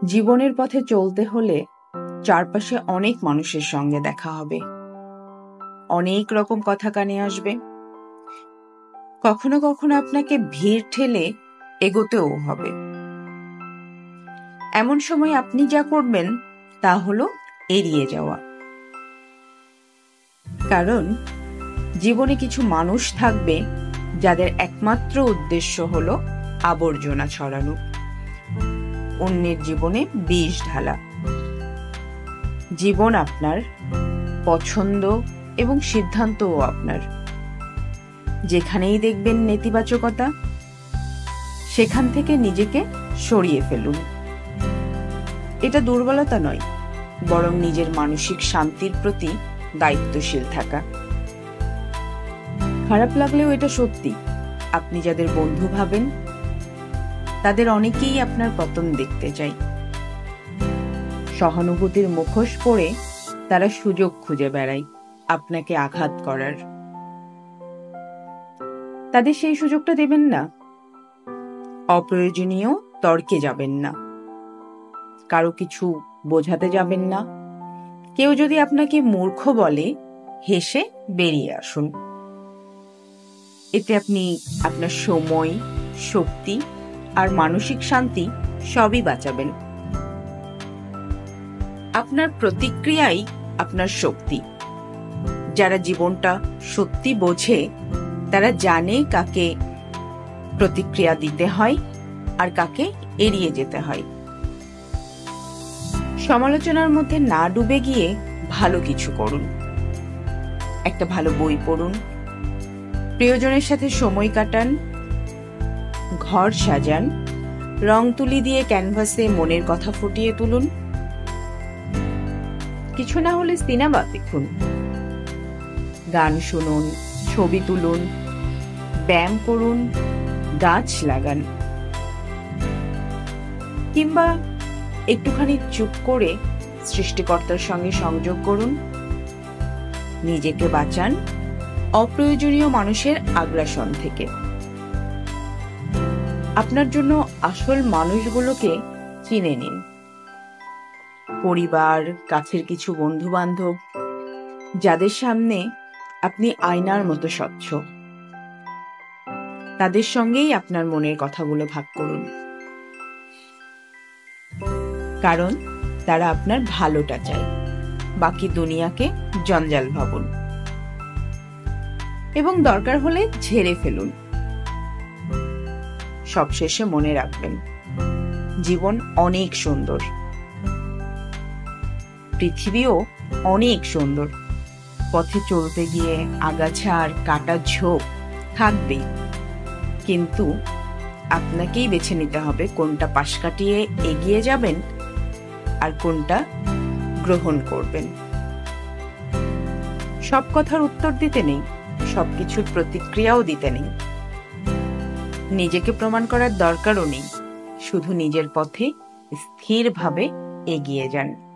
জীবনের পথে চলতে হলে চারপাশে অনেক মানুষের সঙ্গে দেখা হবে, অনেক রকম কথা কানে আসবে। কখনো কখনো আপনাকে ভিড় ঠেলে এগোতেও হবে। এমন সময় আপনি যা করবেন তা হলো এড়িয়ে যাওয়া। কারণ জীবনে কিছু মানুষ থাকবে যাদের একমাত্র উদ্দেশ্য হলো আবর্জনা ছড়ানো, অন্যের জীবনে বিষ ঢালা। জীবন আপনার, পছন্দ এবং সিদ্ধান্তও আপনার। যেখানেই দেখবেন নেতিবাচকতা, সেখান থেকে নিজেকে সরিয়ে ফেলুন। এটা দুর্বলতা নয়, বরং নিজের মানসিক শান্তির প্রতি দায়িত্বশীল থাকা। খারাপ লাগলেও এটা সত্যি, আপনি যাদের বন্ধু ভাবেন তাদের অনেকেই আপনার পতন দেখতে চায়। সহানুভূতির মুখোশ পরে তারা সুযোগ খুঁজে বেড়ায় আপনাকে আঘাত করার। তাদের সেই সুযোগটা দেবেন না। অপ্রয়োজনীয় তর্কে যাবেন না, কারো কিছু বোঝাতে যাবেন না। কেউ যদি আপনাকে মূর্খ বলে, হেসে বেরিয়ে আসুন। এতে আপনি আপনার সময়, শক্তি আর মানসিক শান্তি সবই বাঁচাবেন। আপনার প্রতিক্রিয়াই আপনার শক্তি। যারা জীবনটা সত্যি বোঝে তারা জানে কাকে প্রতিক্রিয়া দিতে হয় আর কাকে এড়িয়ে যেতে হয়। সমালোচনার মধ্যে না ডুবে গিয়ে ভালো কিছু করুন। একটা ভালো বই পড়ুন, প্রিয়জনের সাথে সময় কাটান, ঘর সাজান, রং তুলি দিয়ে ক্যানভাসে মনের কথা ফুটিয়ে তুলুন। কিছু না হলে সিনেমা দেখুন, গান শুনুন, ছবি তুলুন, ব্যায়াম করুন, গাছ লাগান, কিংবা একটুখানি চুপ করে সৃষ্টিকর্তার সঙ্গে সংযোগ করুন। নিজেকে বাঁচান অপ্রয়োজনীয় মানুষের আগ্রাসন থেকে। আপনার জন্য আসল মানুষগুলোকে চিনে নিন। পরিবার, কাছের কিছু বন্ধু বান্ধব, যাদের সামনে আপনি আয়নার মতো স্বচ্ছ, তাদের সঙ্গেই আপনার মনের কথাগুলো ভাগ করুন। কারণ তারা আপনার ভালোটা চায়, বাকি দুনিয়াকে জঞ্জাল ভাবুন। এবং দরকার হলে ঝেড়ে ফেলুন। সবশেষে মনে রাখবেন, জীবন অনেক সুন্দর, পৃথিবীও অনেক সুন্দর। পথে চলতে গিয়ে আগাছা আর কাটার ঝোপ থাকবেই, কিন্তু আপনাকেই বেছে নিতে হবে কোনটা পাশ কাটিয়ে এগিয়ে যাবেন আর কোনটা গ্রহণ করবেন। সব কথার উত্তর দিতে নেই, সবকিছুর প্রতিক্রিয়াও দিতে নেই। নিজেকে প্রমাণ করার দরকারও নেই, শুধু নিজের পথে স্থিরভাবে এগিয়ে যান।